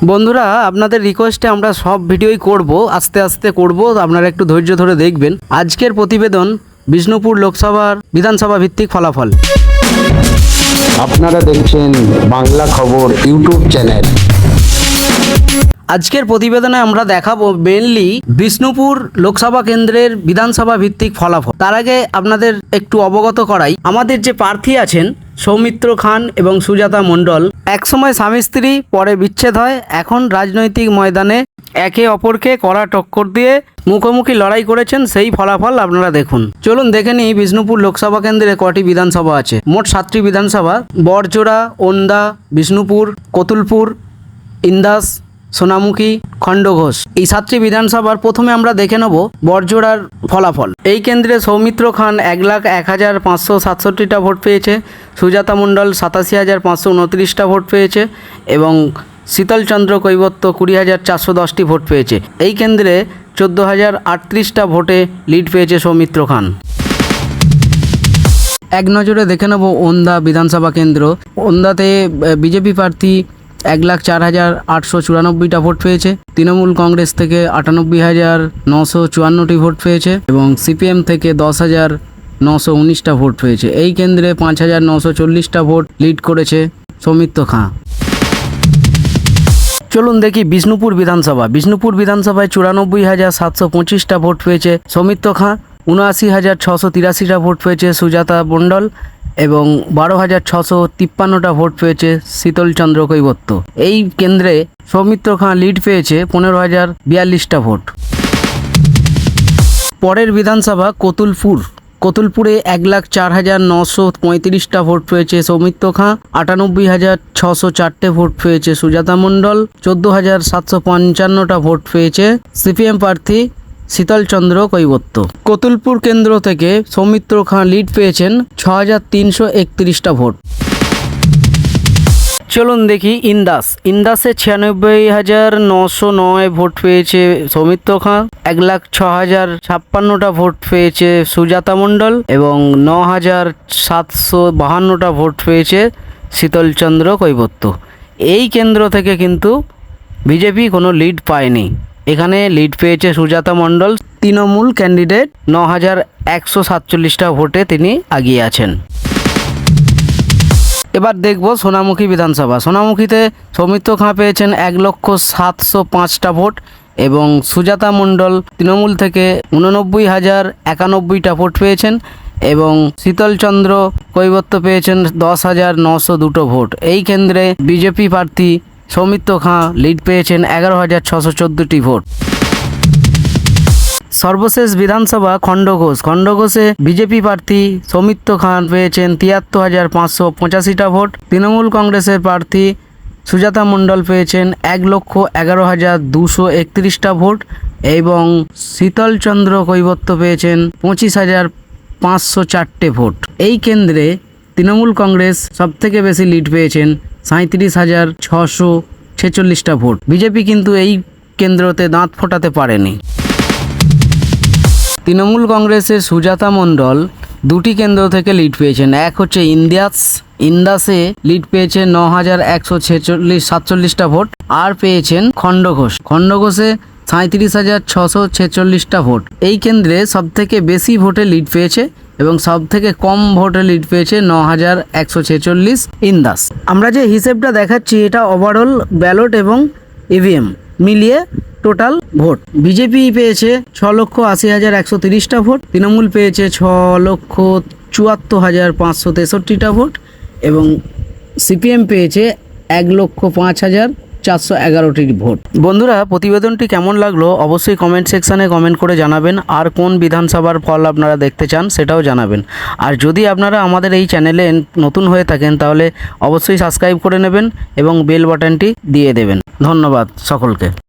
বন্ধুরা, আপনাদের রিকোয়েস্টে আমরা সব ভিডিওই করব, আস্তে আস্তে করব, আপনারা একটু ধৈর্য ধরে দেখবেন। আজকের প্রতিবেদন বিষ্ণুপুর লোকসভার বিধানসভা ভিত্তিক ফলাফল। আপনারা দেখছেন বাংলা খবর ইউটিউব চ্যানেল। আজকের প্রতিবেদনে আমরা দেখাবো মেনলি বিষ্ণুপুর লোকসভা কেন্দ্রের বিধানসভা ভিত্তিক ফলাফল। তার আগে আপনাদের একটু অবগত করাই, আমাদের যে প্রার্থী আছেন সৌমিত্র খান এবং সুজাতা মণ্ডল, একসময় স্বামী স্ত্রী, পরে বিচ্ছেদ হয়, এখন রাজনৈতিক ময়দানে একে অপরকে কড়া টক্কর দিয়ে মুখোমুখি লড়াই করেছেন। সেই ফলাফল আপনারা দেখুন। চলুন দেখে নিই বিষ্ণুপুর লোকসভা কেন্দ্রে কটি বিধানসভা আছে। মোট 7টি বিধানসভা: বড়জোড়া, ওন্দা, বিষ্ণুপুর, কতুলপুর, ইন্দাস, সোনামুখী, খণ্ডঘোষ। এই 7টি বিধানসভার প্রথমে আমরা দেখে নেব বড়জোড়ার ফলাফল। এই কেন্দ্রে সৌমিত্র খান 1,01,567টা ভোট পেয়েছে, সুজাতা মণ্ডল 87,529টা ভোট পেয়েছে এবং শীতলচন্দ্র কৈবত্য 20,410টি ভোট পেয়েছে। এই কেন্দ্রে 14,038টা ভোটে লিড পেয়েছে সৌমিত্র খান। এক নজরে দেখে নেব ওন্দা বিধানসভা কেন্দ্র। ওন্দাতে বিজেপি প্রার্থী 1,04,894টা ভোট পেয়েছে, তৃণমূল কংগ্রেস থেকে 98,954টি ভোট পেয়েছে এবং সিপিএম থেকে 10,919টা ভোট পেয়েছে। এই কেন্দ্রে 5,940টা ভোট লিড করেছে সৌমিত্র খাঁ। চলুন দেখি বিষ্ণুপুর বিধানসভা। বিষ্ণুপুর বিধানসভায় 94,725টা ভোট পেয়েছে সৌমিত্র খাঁ, 79,683টা ভোট পেয়েছে সুজাতা মণ্ডল এবং 12,653টা ভোট পেয়েছে শীতলচন্দ্র কৈবত্য। এই কেন্দ্রে সৌমিত্র খাঁ লিড পেয়েছে 15,042টা ভোট। পরের বিধানসভা কতুলপুর। কতুলপুরে 1,04,935টা ভোট পেয়েছে সৌমিত্র খাঁ, 98,604টে ভোট পেয়েছে সুজাতা মণ্ডল, 14,755টা ভোট পেয়েছে সিপিএম প্রার্থী শীতলচন্দ্র কৈবত্য। কতুলপুর কেন্দ্র থেকে সৌমিত্র খাঁ লিড পেয়েছেন 6,331টা ভোট। চলুন দেখি ইন্দাস। ইন্দাসে 96,909 ভোট পেয়েছে সৌমিত্র খাঁ, 1,06,056টা ভোট পেয়েছে সুজাতা মণ্ডল এবং 9,752টা ভোট পেয়েছে শীতলচন্দ্র কৈবত্য। এই কেন্দ্র থেকে কিন্তু বিজেপি কোনো লিড পায়নি। এখানে লিড পেয়েছে সুজাতা মণ্ডল, তৃণমূল ক্যান্ডিডেট 9,147টা ভোটে তিনি এগিয়ে আছেন। এবার দেখব সোনামুখী বিধানসভা। সোনামুখীতে সৌমিত্র খাঁ পেয়েছেন 1,07,005টা ভোট এবং সুজাতা মণ্ডল তৃণমূল থেকে 89,091টা ভোট পেয়েছেন এবং শীতলচন্দ্র কৈবত্য পেয়েছেন 10,902 ভোট। এই কেন্দ্রে বিজেপি প্রার্থী সৌমিত্র খাঁ লিড পেয়েছেন 11,614টি ভোট। সর্বশেষ বিধানসভা খণ্ডঘোষ। খণ্ডঘোষে বিজেপি প্রার্থী সৌমিত্র খান পেয়েছেন 73,585টা ভোট, তৃণমূল কংগ্রেসের প্রার্থী সুজাতা মণ্ডল পেয়েছেন 1,11,231টা ভোট এবং শীতলচন্দ্র কৈবত্য পেয়েছেন 25,504টে ভোট। এই কেন্দ্রে তৃণমূল কংগ্রেস সবথেকে বেশি লিড পেয়েছেন 37,646টা ভোট। বিজেপি কিন্তু এই কেন্দ্রতে দাঁত ফোটাতে পারেনি। তৃণমূল কংগ্রেসের সুজাতা মণ্ডল 2টি কেন্দ্র থেকে লিড পেয়েছেন। এক হচ্ছে ইন্দাসে লিড পেয়েছেন 9,147টা ভোট, আর পেয়েছেন খণ্ডঘোষে 37,646টা ভোট। এই কেন্দ্রে সবথেকে বেশি ভোটে লিড পেয়েছে এবং সবথেকে কম ভোটে লিড পেয়েছে 9,146 ইন্দাস। আমরা যে হিসেবটা দেখাচ্ছি এটা ওভারঅল ব্যালট এবং ইভিএম মিলিয়ে টোটাল ভোট। বিজেপি পেয়েছে 6,80,130টা ভোট, তৃণমূল পেয়েছে 6,74,563টা ভোট এবং সিপিএম পেয়েছে 1,05,411টি ভোট। বন্ধুরা, প্রতিবেদনটি কেমন লাগলো অবশ্যই কমেন্ট সেকশানে কমেন্ট করে জানাবেন। আর কোন বিধানসভার ফল আপনারা দেখতে চান সেটাও জানাবেন। আর যদি আপনারা আমাদের এই চ্যানেলে নতুন হয়ে থাকেন তাহলে অবশ্যই সাবস্ক্রাইব করে নেবেন এবং বেল বাটনটি দিয়ে দেবেন। ধন্যবাদ সকলকে।